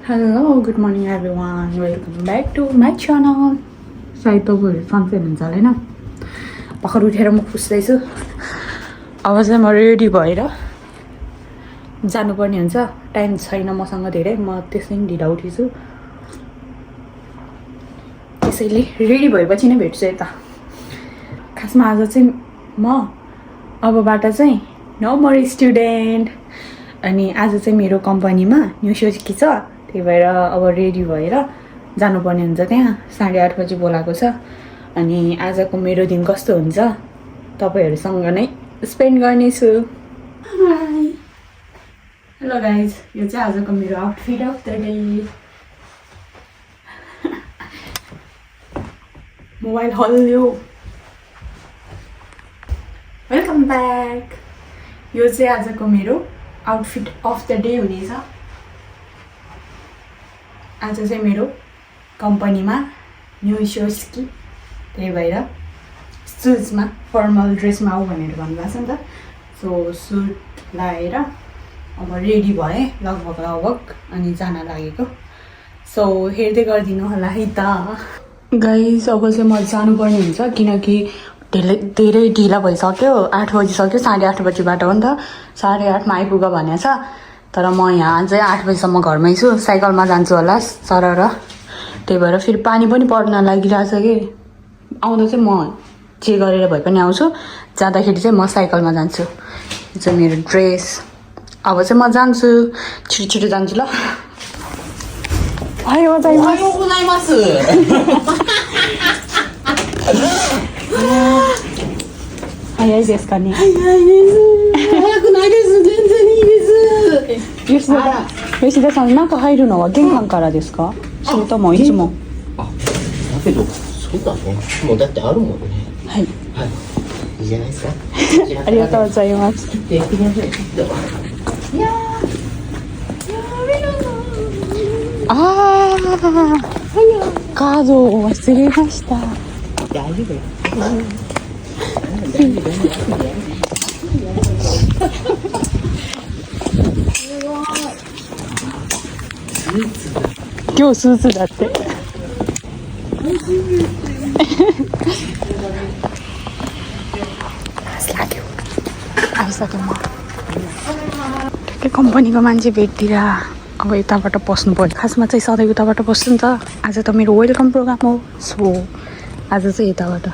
Hello, good morning everyone. Welcome back to my channel. सायद तपाईँहरू सन्चै हुनुहुन्छ होला हैन भर्खर उठेर म पुस्दैछु अब चाहिँ म रेडी भएर जानुपर्ने हुन्छ टाइम छैन मसँग धेरै म त्यसै नि ढिला उठेछु त्यसैले रेडी भएपछि नै भेट्छु यता खासमा आज चाहिँ म अबबाट चाहिँ नो मोर स्टुडेन्ट अनि आज चाहिँ मेरो कम्पनीमा न्यू सोच छ त्यही भएर अब रेडी भएर जानुपर्ने हुन्छ त्यहाँ 8:30 बजे बोलाएको छ अनि आजको मेरो दिन कस्तो हुन्छ तपाईहरुसँग नै स्पेन्ड गर्नेछु हाई हेलो गाइज यो चाहिँ आजको मेरो outfit of the day mobile hello welcome back यो चाहिँ आजको मेरो आउटफिट अफ द डे हुनेछ आज चाहिँ मेरो कम्पनीमा न्यू सोच कि त्यही भएर सुजमा फर्मल ड्रेसमा आऊ भनेर भन्नुभएको छ नि त सो सुट लगाएर अब रेडी भएँ लगभग अनि जान लागेको सो हेर्दै गरिदिनु होला है त गाइस अब चाहिँ म जानुपर्ने हुन्छ किनकि धेरै ढिला भइसक्यो 8 बजिसक्यो 8:30 बजीबाट हो नि त 8:30 मा आइपुग भनेको छ तर म यहाँ चाहिँ 8 बजीसम्म घरमै छु साइकलमा जान्छु होला सरर त्यही भएर फेरि पानी पनि पर्न लागिरहेछ कि आउँदा चाहिँ म जे गरेर भए पनि आउँछु जाँदाखेरि चाहिँ म साइकलमा जान्छु यो चाहिँ मेरो ड्रेस अब चाहिँ म जान्छु छिटो जान्छु ल早いですかね。早いです。早くないです。全然いいです。吉田さん、中入るのは玄関からですか？それともいつも？だけどそうだね。もうだってあるもんね。はい。はい。いいじゃないですか。ありがとうございます。切ってください。どうぞ。いやあカードを忘れました。大丈夫よ。今日スーツだってआइसक्यो म ठिकै कम्पनीको मान्छे भेटतिर अब यताबाट पस्नु पर्यो खासमा चाहिँ सधैँ उताबाट पस्छु नि त आज त मेरो वेलकम प्रोग्राम हो सो आज चाहिँ यताबाट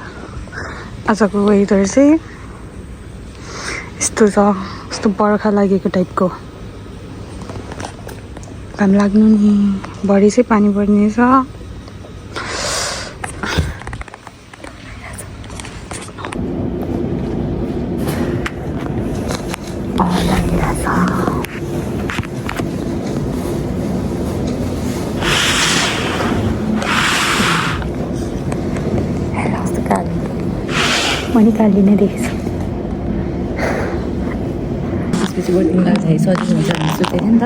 आजको वेदर चाहिँ यस्तो छ यस्तो बर्खा लागेको टाइपको घाम लाग्नु नि भरे चाहिँ पानी पर्नेछ मैले काली नै देखेछु त्यसपछि वर्किङ गर्दाखेरि सजिलो हुन्छ भनेर सोचेको नि त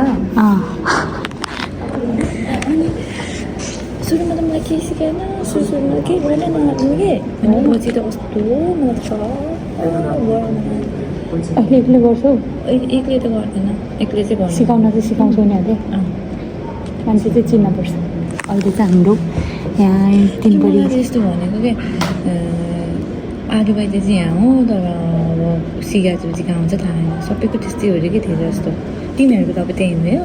सुरुमा त मलाई केही सिकाएन सुरुमा केही गरेन नहाल्नु कि अनि पछि त कस्तो मलाई त अहिले एक्लै गर्छु एक्लै त गर्दैन एक्लै चाहिँ गर्नु सिकाउन चाहिँ सिकाउँछु उनीहरूले मान्छे चाहिँ चिन्नुपर्छ अहिले चाहिँ हाम्रो यहाँ तिनपट्टि यस्तो भनेको कि आगे बाइले चाहिँ यहाँ हो तर अब सिकाएपछि कहाँ हुन्छ थाहा छैन सबैको त्यस्तै हो अरे कि थियो जस्तो तिमीहरूको त अब त्यही भयो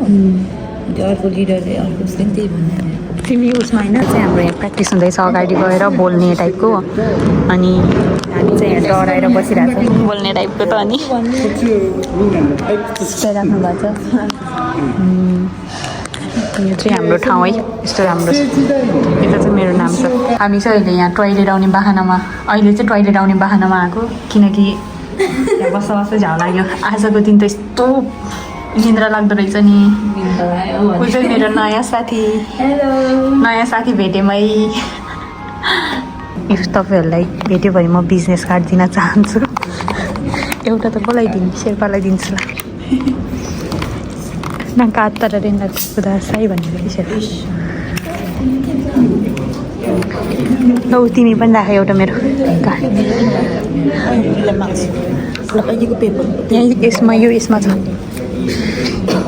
त्यो अर्को लिडरले अर्को उसले पनि त्यही भन्दैन तिमी उसमा होइन चाहिँ हाम्रो यहाँ प्र्याक्टिस हुँदैछ अगाडि गएर बोल्ने टाइपको अनि हामी चाहिँ यहाँ डराएर बसिरहेको छ बोल्ने टाइपको त अनि राख्नु भएको छ यो चाहिँ हाम्रो ठाउँ है यस्तो राम्रो छ यता चाहिँ मेरो नाम छ हामी चाहिँ अहिले यहाँ टोइलेट आउने बाहनामा आएको किनकि यहाँ बस्दा झाउ लाग्यो आजको दिन त यस्तो निन्द्रा लाग्दो रहेछ नि ऊ चाहिँ मेरो नयाँ साथी भेटेमै इफ तपाईँहरूलाई भेट्यो भने म बिजनेस कार्ड दिन चाहन्छु एउटा त बोलाइदिनु शेर्पालाई दिन्छु ल ನಂಗೆ ಆ ಥರ ರೆಂಗಾಗ್ತದ ಸಾಯಿ भनेको लौ तिमी पनि राख एउटा मेरो यहाँ यसमा छ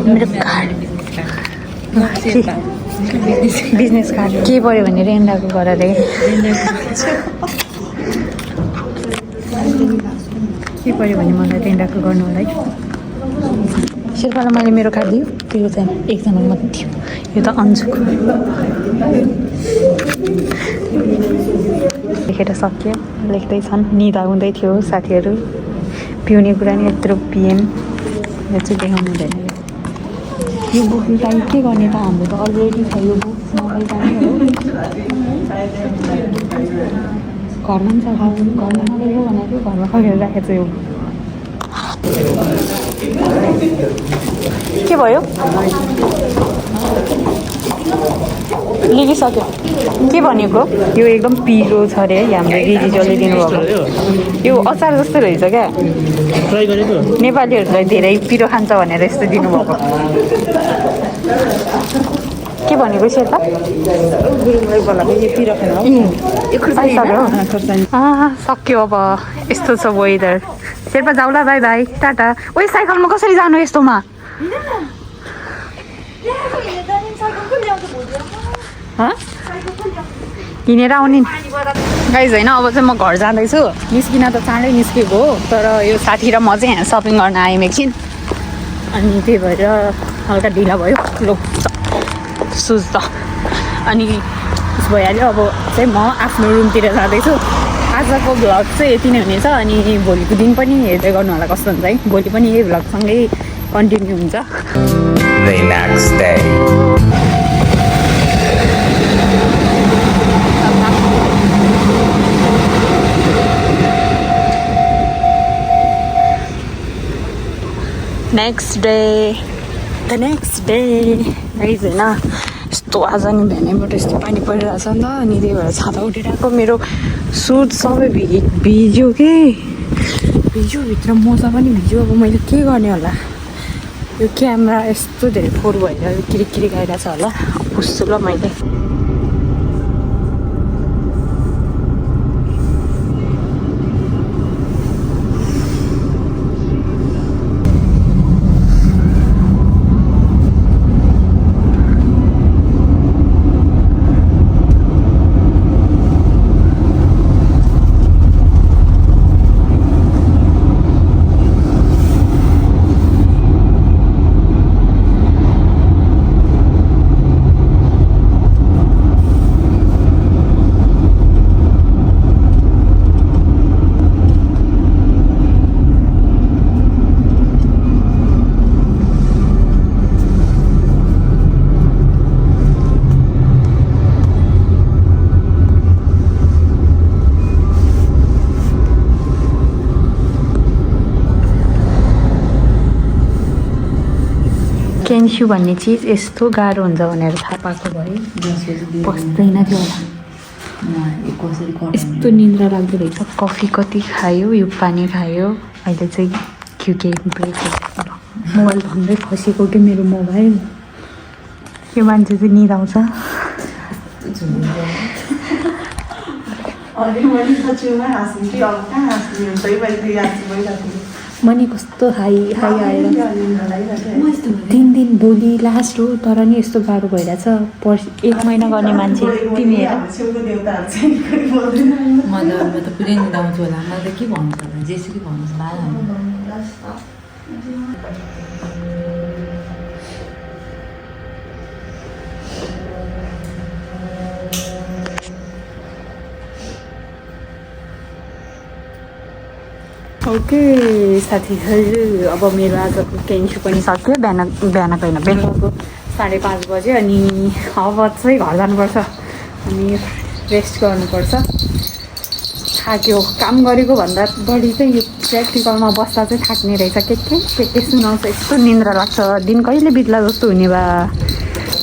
मेरो कार्ड बिजनेस कार्ड के पऱ्यो भने रेन्डाको गर रे के पऱ्यो भने मलाई रेन्डाको गर्नु होला है शेर्पालाई मैले मेरो कार्ड दियो त्यो चाहिँ एकजनाको मात्रै थियो यो त अन्जुको लेखेर सक्यो लेख्दैछन् निदा हुँदै थियो साथीहरू पिउने कुरा नि यत्रो पिएम यो चाहिँ देखाउनु हुँदैन यो बुकलाई के गर्ने त हाम्रो त अलरेडी छ यो बुक मोबाइल जाने हो घरमा पनि छ घरमा नगएको भनेको घरमा खगेर राखेको छ यो के भयो लिगिसक्यो के भनेको यो एकदम पिरो छ अरे हाम्रो दिदीले दिनुभएको यो अचार जस्तो रहेछ क्या ट्राई गरेको नेपालीहरूलाई धेरै पिरो खान्छ भनेर यस्तो दिनुभएको के भनेको शेर्पा सक्यो अब यस्तो छ वेदर शेर्पा जाउला बाई बाई टाटा ओइ साइकलमा कसरी जानु यस्तोमा हिँडेर आउने गाइज होइन अब चाहिँ म घर जाँदैछु निस्किन त चाँडै निस्केको हो तर यो साथी र म चाहिँ यहाँ सपिङ गर्न आयौँ एकछिन अनि त्यही भएर हल्का ढिला भयो लो सुज त अनि भइहाल्यो अब चाहिँ म आफ्नो रुमतिर जाँदैछु आजको भ्लग चाहिँ यति नै हुनेछ अनि भोलिको दिन पनि हेर्दै गर्नु होला कस्तो हुन्छ है भोलि पनि यही भ्लगसँगै कन्टिन्यू हुन्छ The next day. Next day guys होइन यस्तो आज नि बिहानैबाट यस्तो पानी परिरहेछ नि त अनि त्यही भएर छाता उठिरहेको मेरो सुट सबै भिज्यो के भिज्यो भित्र मोजा पनि भिज्यो अब मैले के गर्ने होला यो क्यामेरा यस्तो धेरै फोहोर भएर किरिकिरी गइरहेछ होला पुस्छु ल मैले केन्स्यु भन्ने चिज यस्तो गाह्रो हुन्छ भनेर थाहा पाएको भए बस्दैन थियो होला यस्तो निन्द्रा लाग्दो रहेछ कफी कति खायो यो पानी खायो अहिले चाहिँ के ब्रेक मोबाइल भन्दै खसेको कि मेरो मोबाइल यो मान्छे चाहिँ निदाउँछ मनी कस्तो हाई आएर 3 दिन भोलि लास्ट हो तर नि यस्तो गाह्रो भइरहेछ 1 महिना गर्ने मान्छे तिमी हेर म त पुरै निदाउँछु होला मलाई त के भन्नु छ जेसुकै भन्नु छ ओके साथीहरू अब मेरो आजको केन्स्यु पनि सक्यो बिहानको होइन बेलुकाको 5:30 बजे अनि अब चाहिँ घर जानुपर्छ अनि रेस्ट गर्नुपर्छ थाक्यो काम गरेको भन्दा बढी चाहिँ यो प्र्याक्टिकलमा बस्दा चाहिँ थाक्ने रहेछ के सुनाउँछ यस्तो निन्द्रा लाग्छ दिन कहिले बित्ला जस्तो हुने भए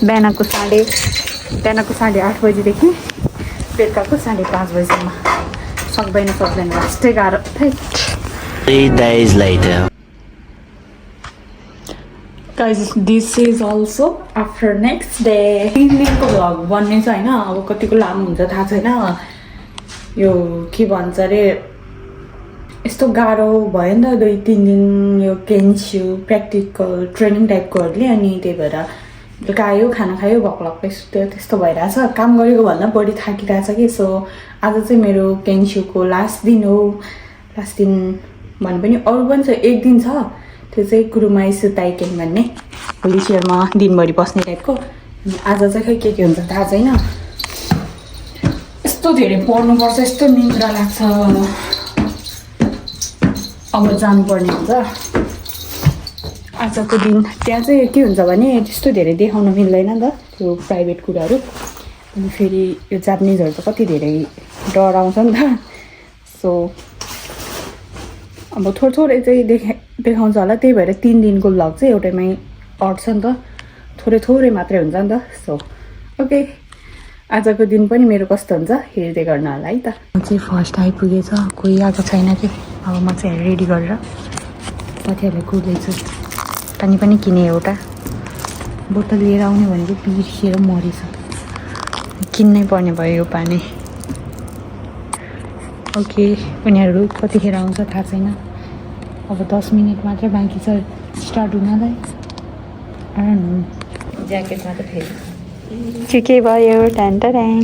बिहानको 8:30 बजीदेखि बेलुकाको 5:30 बजीसम्म सक्दैन यस्तै गाह्रो 3 days later. Guys, this is also after next day. 3 दिनको भ्लग बन्ने छ होइन अब कतिको लामो हुन्छ थाहा छैन यो के भन्छ अरे यस्तो गाह्रो भयो नि त 2-3 दिन यो केन्स्यु प्र्याक्टिकल ट्रेनिङ टाइपकोहरूले अनि त्यही भएर बेलुका आयो खाना खायो भक्लक्कै सुत्यो त्यस्तो भइरहेछ काम गरेको भन्दा बढी थाकिरहेछ कि सो आज चाहिँ मेरो केन्सुको लास्ट दिन हो लास्ट दिन भने पनि अरू पनि छ एक दिन छ त्यो चाहिँ कुरुमाइसु ताइकेन भन्ने होली चेयरमा दिनभरि बस्ने टाइपको आज चाहिँ खै के हुन्छ थाहा छैन यस्तो धेरै पढ्नुपर्छ यस्तो निन्द्रा लाग्छ अब जानुपर्ने हुन्छ आजको दिन त्यहाँ चाहिँ के हुन्छ भने त्यस्तो धेरै देखाउन मिल्दैन नि त त्यो प्राइभेट कुराहरू अनि फेरि यो जापानिजहरू त कति धेरै डराउँछ नि त सो अब थोरै चाहिँ देखाउँछ होला त्यही भएर 3 दिनको भ्लग चाहिँ एउटैमै अट्छ नि त थोरै मात्रै हुन्छ नि त सो ओके आजको दिन पनि मेरो कस्तो हुन्छ हेर्दै गर्न होला है त म चाहिँ फर्स्ट आइपुगेछ कोही आएको छैन कि अब म चाहिँ रेडी गरेर साथीहरूलाई कुर्दैछु पानी पनि किने एउटा बोतल लिएर आउने भनेको बिर्सिएर मरेछ किन्नै पर्ने भयो यो पानी ओके उनीहरू कतिखेर आउँछ थाहा छैन अब 10 मिनट मात्रै बाँकी छ स्टार्ट हुनलाई ज्याकेटमा त फेरि के भयो ट्यान्टऱ्याङ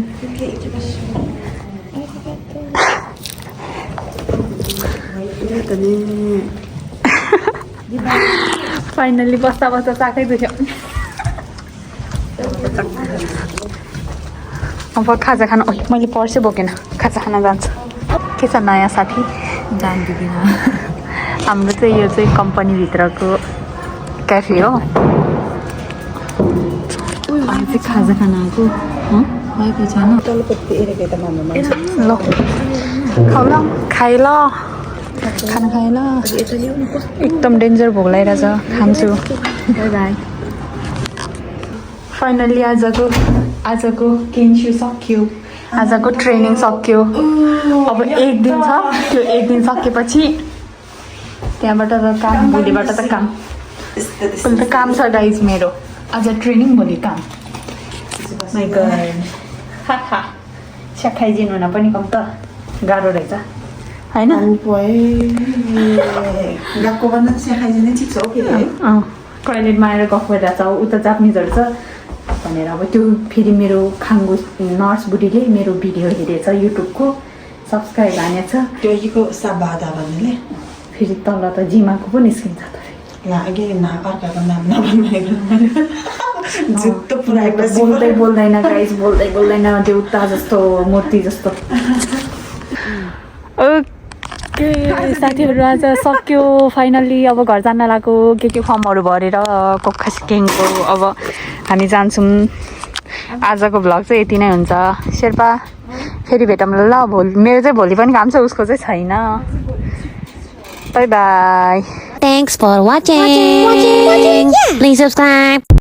फाइनल्ली बस्दा चाकै दुख्यो अब खाजा खाना मैले पर्सै बोकेन खाजा खाना जान्छ के छ नयाँ साथी जान्दिनँ हाम्रो चाहिँ यो चाहिँ कम्पनीभित्रको क्याफे हो अनि चाहिँ खाजा खाना आएको भएको छैन ल खाउ ल खाए ल खाना खाए ल एकदम डेन्जर भोक लागिरहेछ खान्छु बाई बाई फाइनल्ली आजको केन्सु सक्यो आजको ट्रेनिङ सक्यो अब एक दिन छ त्यो एक दिन सकेपछि त्यहाँबाट त काम भोलिबाट त काम भोलि त काम छ गाइज मेरो आज ट्रेनिङ भोलि काम माइ गड स्या खाइदिनु हुन पनि कम त गाह्रो रहेछ होइन टोइलेटमा आएर गफ गरिरहेछ उता जापानिजहरू छ भनेर अब त्यो फेरि मेरो खाङ्गो नर्स बुढीले मेरो भिडियो हेरेछ युट्युबको सब्सक्राइब हानेछ त्यो साबादा भन्नेले फेरि तल त जिमाको पो निस्किन्छ त अघि अर्काको नाम नभन्नु बोल्दैन गाइस बोल्दैन देउता जस्तो मूर्ति जस्तो ओके साथीहरू आज सक्यो फाइनल्ली अब घर जान लागेको के फर्महरू भरेर कोक्खासिकेङको अब हामी जान्छौँ आजको भ्लग चाहिँ यति नै हुन्छ शेर्पा फेरि भेटौँ ल मेरो चाहिँ भोलि पनि काम छ उसको चाहिँ छैन by by Thanks for watching. Please subscribe.